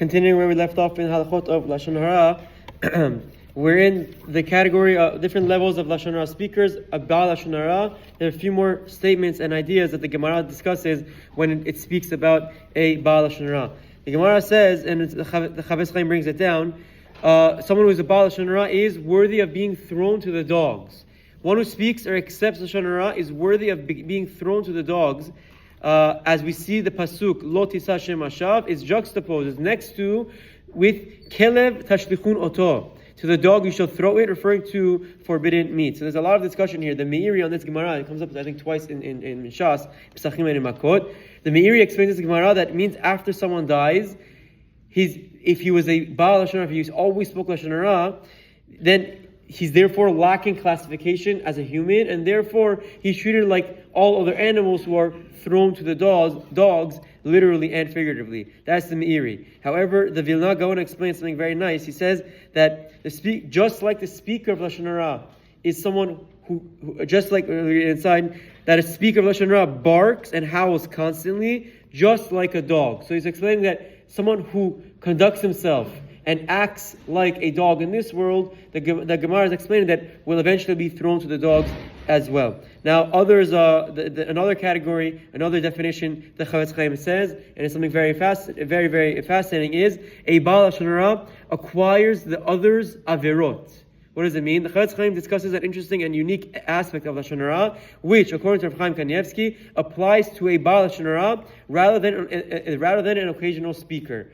Continuing where we left off in Halachot of Lashon Hara, we're in the category of different levels of Lashon Hara speakers. About Lashon Hara, there are a few more statements and ideas that the Gemara discusses when it speaks about a Baal Lashon Hara. The Gemara says, and the Chafetz Chaim brings it down, someone who is a Baal Lashon Hara is worthy of being thrown to the dogs. One who speaks or accepts Lashon Hara is worthy of being thrown to the dogs. As we see the pasuk Lo Tisa Shem Hashav is juxtaposed, is next to with Kelev Tashlichun Oto. To the dog you shall throw it, referring to forbidden meat. So there's a lot of discussion here. The Meiri on this Gemara, it comes up I think twice in Shas, Pesachim and in Makot. The Meiri explains this Gemara that means after someone dies, if he was a Baal Lashon Hara, if he always spoke Lashon Hara, then he's therefore lacking classification as a human, and therefore he's treated like all other animals who are thrown to the dogs, literally and figuratively. That's the Meiri. However, the Vilna Gaon explains something very nice. He says that just like the speaker of Lashon Hara is someone who just like earlier inside, that a speaker of Lashon Hara barks and howls constantly, just like a dog. So he's explaining that someone who conducts himself and acts like a dog in this world, the Gemara is explaining that will eventually be thrown to the dogs as well. Now, others, another category, another definition, the Chafetz Chaim says, and it's something very fascinating, is a Baal Lashon Hara acquires the other's averot. What does it mean? The Chafetz Chaim discusses an interesting and unique aspect of Lashon Hara, which, according to Rav Chaim Kanievsky, applies to a Baal Lashon Hara rather than an occasional speaker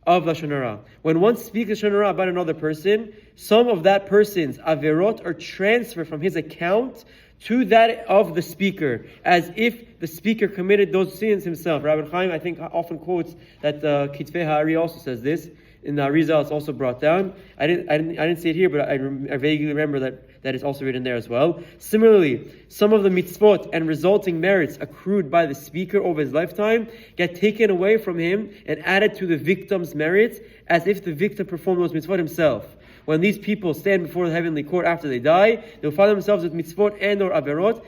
of Lashon Hara. When one speaks Lashon Hara about another person, some of that person's averot are transferred from his account to that of the speaker, as if the speaker committed those sins himself. Rabbi Chaim, I think, often quotes that Kitvei Ha'ari also says this. In the Arizal, it's also brought down. I didn't see it here, but I vaguely remember that it's also written there as well. Similarly, some of the mitzvot and resulting merits accrued by the speaker over his lifetime get taken away from him and added to the victim's merits, as if the victim performed those mitzvot himself. When these people stand before the heavenly court after they die, they'll find themselves with mitzvot and or averot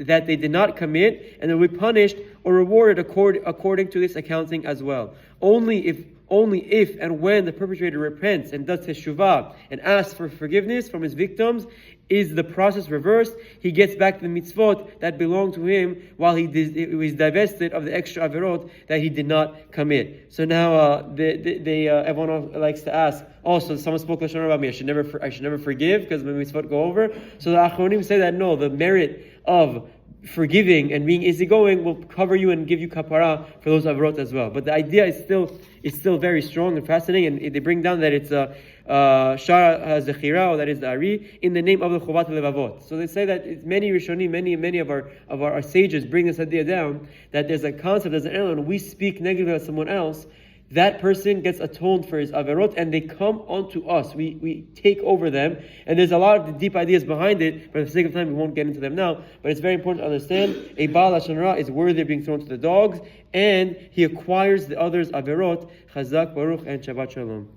that they did not commit, and they'll be punished or rewarded according to this accounting as well. Only if and when the perpetrator repents and does teshuvah and asks for forgiveness from his victims, is the process reversed. He gets back the mitzvot that belong to him, while he is divested of the extra averot that he did not commit. So now everyone likes to ask, so someone spoke Lashon Hara about me, I should never forgive because my mitzvot go over. So the Achronim say that no, the merit of forgiving and being easygoing will cover you and give you kapara for those averot as well. But the idea is still very strong and fascinating, and they bring down that it's Shara Zechira, or that is the Ari, in the name of the Chovat Levavot. So they say that it's many Rishonim, many of our sages bring this idea down, that there's a concept, there's an element, when we speak negatively about someone else, that person gets atoned for his averot, and they come onto us. We take over them, and there's a lot of deep ideas behind it, but for the sake of time, we won't get into them now. But it's very important to understand, a Baal Lashon Hara is worthy of being thrown to the dogs, and he acquires the others' averot. Chazak, Baruch, and Shabbat Shalom.